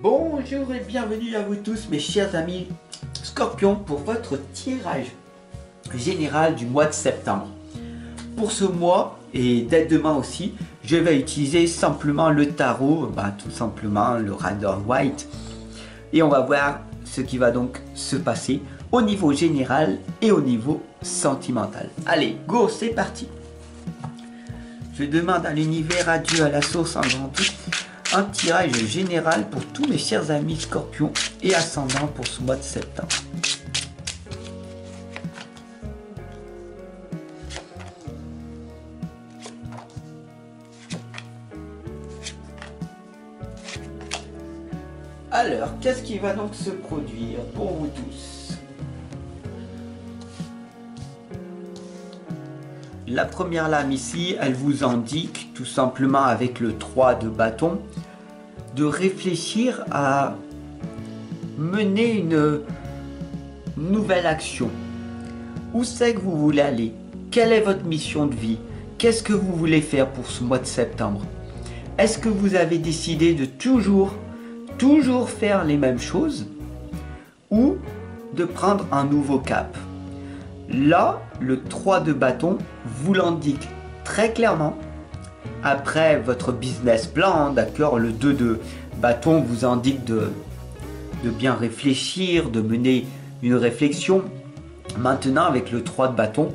Bonjour et bienvenue à vous tous mes chers amis Scorpions pour votre tirage général du mois de septembre. Pour ce mois et dès demain aussi, je vais utiliser simplement le tarot, tout simplement le Rider Waite. Et on va voir ce qui va donc se passer au niveau général et au niveau sentimental. Allez, go, c'est parti. Je demande à l'univers, à Dieu, à la source, en grand tout, un tirage général pour tous mes chers amis Scorpions et ascendants pour ce mois de septembre. Alors, qu'est-ce qui va donc se produire pour vous tous? La première lame ici, elle vous indique tout simplement avec le 3 de bâton de réfléchir à mener une nouvelle action. Où c'est que vous voulez aller? Quelle est votre mission de vie? Qu'est-ce que vous voulez faire pour ce mois de septembre? Est-ce que vous avez décidé de toujours faire les mêmes choses ou de prendre un nouveau cap? Là, le 3 de bâton vous l'indique très clairement. Après votre business plan, d'accord, le 2 de bâton vous indique de bien réfléchir, de mener une réflexion. Maintenant, avec le 3 de bâton,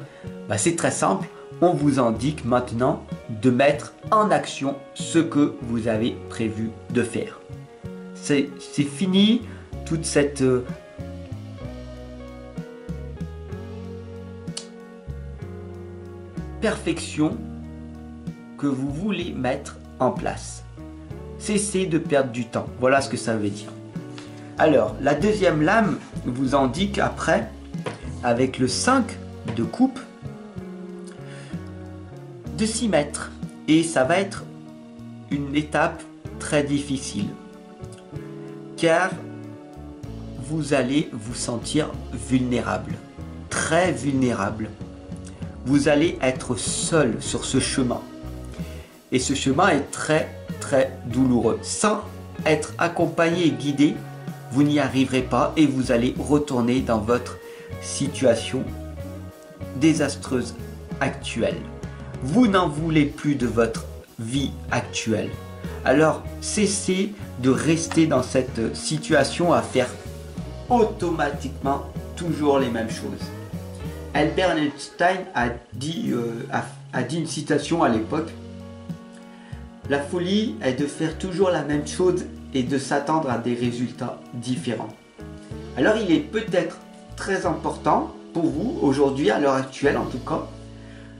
c'est très simple. On vous indique maintenant de mettre en action ce que vous avez prévu de faire. C'est fini toute cette perfection que vous voulez mettre en place. Cessez de perdre du temps. Voilà ce que ça veut dire. Alors, la deuxième lame vous indique après, avec le 5 de coupe, de s'y mettre. Et ça va être une étape très difficile. Car vous allez vous sentir vulnérable. Très vulnérable. Vous allez être seul sur ce chemin. Et ce chemin est très douloureux. Sans être accompagné et guidé, vous n'y arriverez pas et vous allez retourner dans votre situation désastreuse actuelle. Vous n'en voulez plus de votre vie actuelle. Alors cessez de rester dans cette situation à faire automatiquement toujours les mêmes choses. Albert Einstein a dit une citation à l'époque: la folie est de faire toujours la même chose et de s'attendre à des résultats différents. Alors il est peut-être très important pour vous, aujourd'hui, à l'heure actuelle en tout cas,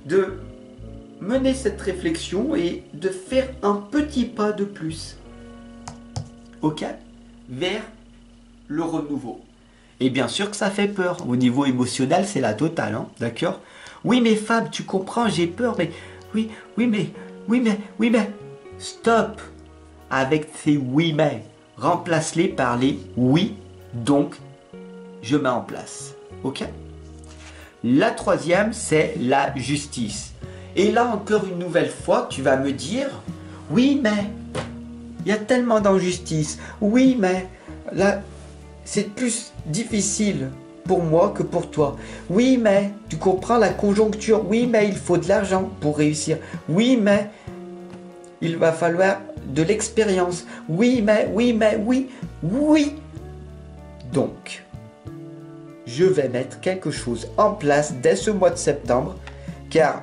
de mener cette réflexion et de faire un petit pas de plus, ok, vers le renouveau. Et bien sûr que ça fait peur. Au niveau émotionnel, c'est la totale, hein, d'accord? Oui, mais Fab, tu comprends, j'ai peur, mais... Oui, mais... Stop avec ces oui, mais. Remplace-les par les oui, donc, je mets en place. Ok? La troisième, c'est la justice. Et là, encore une nouvelle fois, tu vas me dire, oui, mais... Il y a tellement d'injustice. Oui, mais... Là... C'est plus difficile pour moi que pour toi. Oui, mais tu comprends la conjoncture. Oui, mais il faut de l'argent pour réussir. Oui, mais il va falloir de l'expérience. Oui. Donc, je vais mettre quelque chose en place dès ce mois de septembre. Car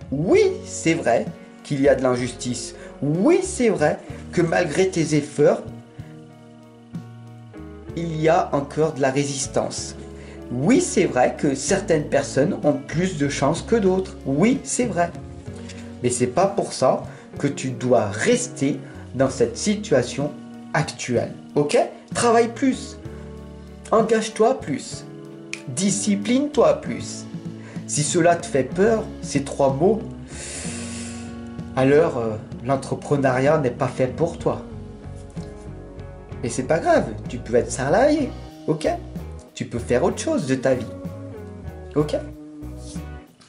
oui, c'est vrai qu'il y a de l'injustice. Oui, c'est vrai que malgré tes efforts, il y a encore de la résistance. Oui, c'est vrai que certaines personnes ont plus de chance que d'autres. Oui, c'est vrai. Mais c'est pas pour ça que tu dois rester dans cette situation actuelle. Ok? Travaille plus. Engage-toi plus. Discipline-toi plus. Si cela te fait peur, ces 3 mots, alors l'entrepreneuriat n'est pas fait pour toi. Et c'est pas grave, tu peux être salarié, ok? Tu peux faire autre chose de ta vie, ok?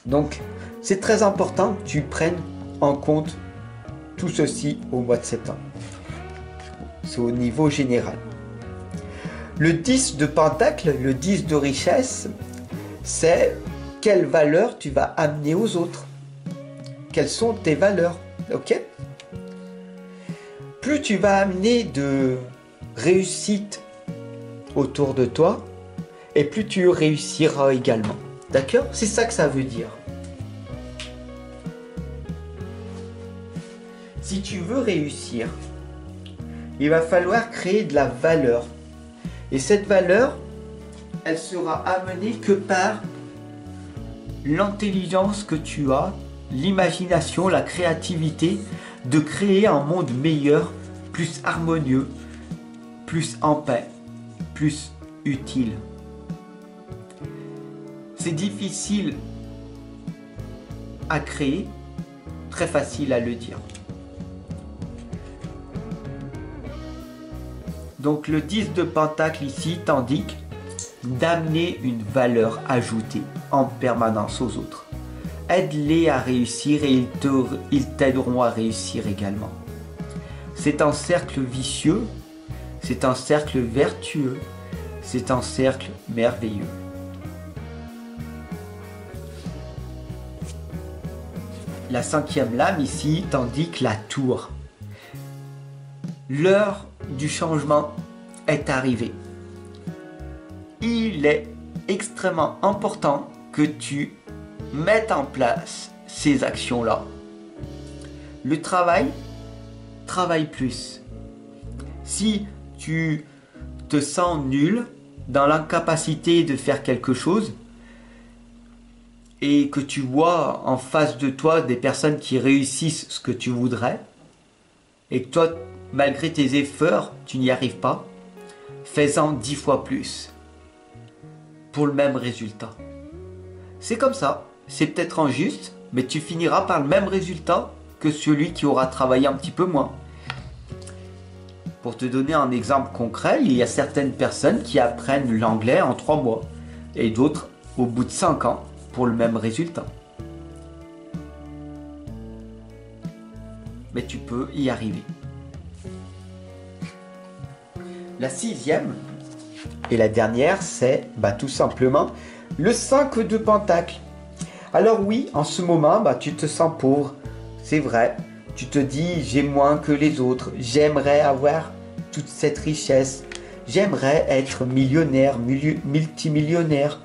Donc, c'est très important que tu prennes en compte tout ceci au mois de septembre. C'est au niveau général. Le 10 de pentacle, le 10 de richesse, c'est quelle valeur tu vas amener aux autres. Quelles sont tes valeurs, ok? Plus tu vas amener de réussite autour de toi, et plus tu réussiras également. D'accord? C'est ça que ça veut dire. Si tu veux réussir, il va falloir créer de la valeur. Et cette valeur, elle sera amenée que par l'intelligence que tu as, l'imagination, la créativité de créer un monde meilleur, plus harmonieux, plus en paix, plus utile. C'est difficile à créer, très facile à le dire. Donc le 10 de pentacle ici t'indique d'amener une valeur ajoutée en permanence aux autres. Aide-les à réussir et ils t'aideront à réussir également. C'est un cercle vicieux, c'est un cercle vertueux, c'est un cercle merveilleux. La 5e lame ici t'indique la tour. L'heure du changement est arrivée. Il est extrêmement important que tu mettes en place ces actions-là. Le travail plus. Si tu te sens nul, dans l'incapacité de faire quelque chose, et que tu vois en face de toi des personnes qui réussissent ce que tu voudrais, et que toi, malgré tes efforts, tu n'y arrives pas, fais-en 10 fois plus pour le même résultat. C'est comme ça, c'est peut-être injuste, mais tu finiras par le même résultat que celui qui aura travaillé un petit peu moins. Pour te donner un exemple concret, il y a certaines personnes qui apprennent l'anglais en 3 mois et d'autres au bout de 5 ans pour le même résultat. Mais tu peux y arriver. La 6e et la dernière, c'est tout simplement le 5 de pentacle. Alors oui, en ce moment, tu te sens pauvre, c'est vrai. Tu te dis, j'ai moins que les autres, j'aimerais avoir toute cette richesse, j'aimerais être millionnaire, multimillionnaire.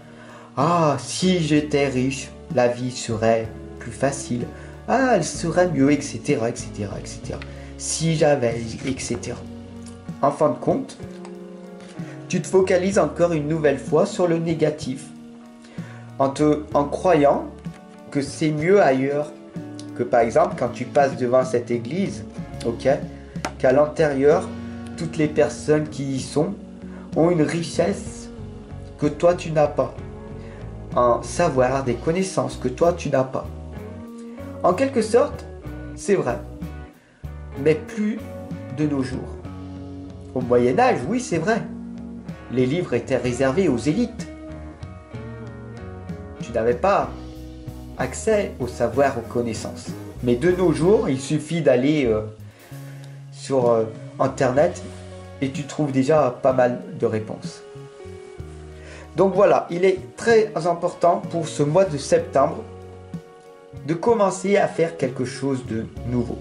Ah, si j'étais riche, la vie serait plus facile. Ah, elle serait mieux, etc., etc., etc. Si j'avais, etc. En fin de compte, tu te focalises encore une nouvelle fois sur le négatif. En croyant que c'est mieux ailleurs. Que par exemple, quand tu passes devant cette église, ok, qu'à l'intérieur, toutes les personnes qui y sont ont une richesse que toi tu n'as pas. Un savoir, des connaissances que toi tu n'as pas. En quelque sorte, c'est vrai. Mais plus de nos jours. Au Moyen-Âge, oui, c'est vrai. Les livres étaient réservés aux élites. Tu n'avais pas accès au savoir, aux connaissances. Mais de nos jours, il suffit d'aller sur Internet et tu trouves déjà pas mal de réponses. Donc voilà, il est très important pour ce mois de septembre de commencer à faire quelque chose de nouveau.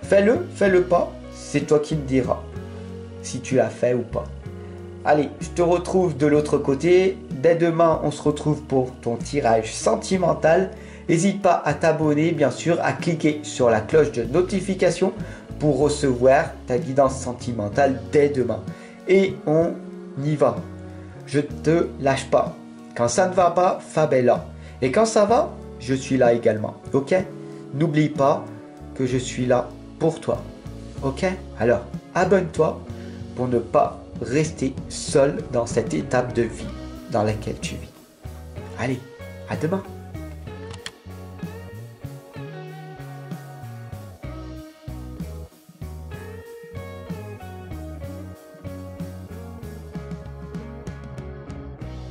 Fais-le pas, c'est toi qui me diras si tu l'as fait ou pas. Allez, je te retrouve de l'autre côté. Dès demain, on se retrouve pour ton tirage sentimental. N'hésite pas à t'abonner, bien sûr, à cliquer sur la cloche de notification pour recevoir ta guidance sentimentale dès demain. Et on y va. Je te lâche pas. Quand ça ne va pas, Fab est là. Et quand ça va, je suis là également. Ok? N'oublie pas que je suis là pour toi. Ok? Alors, abonne-toi pour ne pas rester seul dans cette étape de vie dans laquelle tu vis. Allez, à demain.